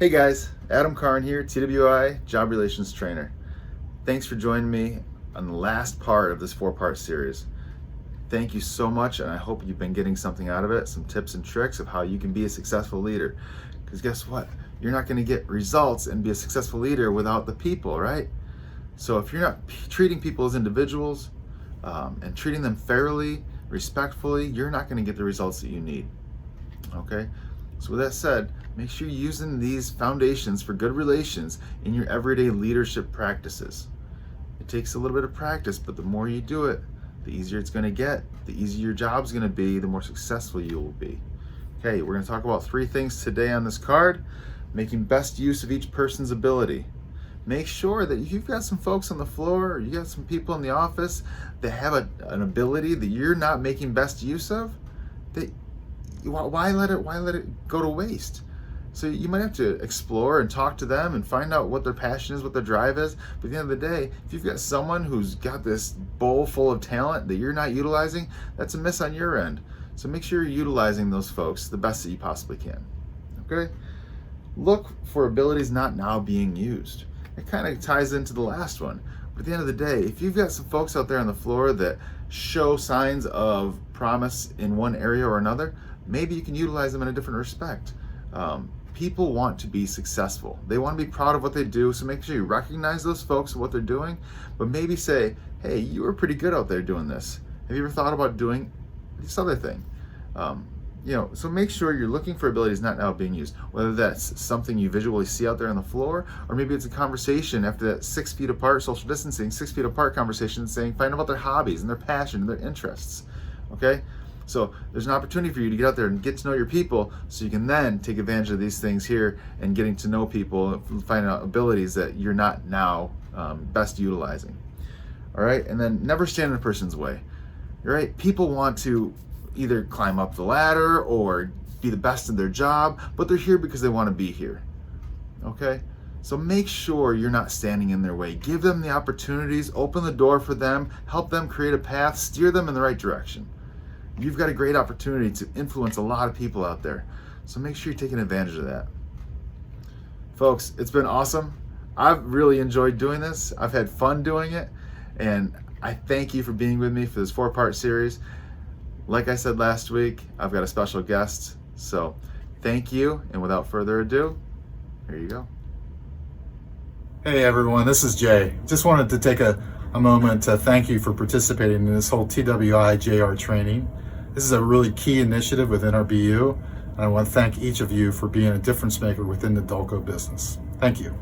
Hey guys, Adam Karn here, TWI Job Relations Trainer. Thanks for joining me on the last part of this 4-part series. Thank you so much, and I hope you've been getting something out of it, some tips and tricks of how you can be a successful leader. Because guess what? You're not going to get results and be a successful leader without the people, right? So if you're not treating people as individuals and treating them fairly, respectfully, you're not going to get the results that you need. Okay? So with that said, make sure you're using these foundations for good relations in your everyday leadership practices. It takes a little bit of practice, but the more you do it, the easier it's going to get, the easier your job's going to be, the more successful you will be. Okay, we're going to talk about 3 things today on this card. Making best use of each person's ability. Make sure that if you've got some folks on the floor or you got some people in the office that have an ability that you're not making best use of, why let it go to waste? So you might have to explore and talk to them and find out what their passion is, what their drive is. But at the end of the day, if you've got someone who's got this bowl full of talent that you're not utilizing, that's a miss on your end. So make sure you're utilizing those folks the best that you possibly can. Okay? Look for abilities not now being used. It kind of ties into the last one. But at the end of the day, if you've got some folks out there on the floor that show signs of promise in one area or another, maybe you can utilize them in a different respect. People want to be successful. They want to be proud of what they do, so make sure you recognize those folks and what they're doing, but maybe say, hey, you were pretty good out there doing this. Have you ever thought about doing this other thing? So make sure you're looking for abilities not now being used, whether that's something you visually see out there on the floor, or maybe it's a conversation after that 6 feet apart, social distancing, 6 feet apart conversation saying, find out about their hobbies and their passion and their interests, okay? So there's an opportunity for you to get out there and get to know your people so you can then take advantage of these things here and getting to know people and finding out abilities that you're not now best utilizing. All right, and then never stand in a person's way. All right, people want to either climb up the ladder or be the best in their job, but they're here because they want to be here. Okay? So make sure you're not standing in their way. Give them the opportunities, open the door for them, help them create a path, steer them in the right direction. You've got a great opportunity to influence a lot of people out there. So make sure you're taking advantage of that. Folks, it's been awesome. I've really enjoyed doing this. I've had fun doing it. And I thank you for being with me for this 4-part series. Like I said last week, I've got a special guest. So thank you. And without further ado, here you go. Hey everyone, this is Jay. Just wanted to take a moment to thank you for participating in this whole TWI JR training. This is a really key initiative within our BU, and I want to thank each of you for being a difference maker within the Dulco business. Thank you.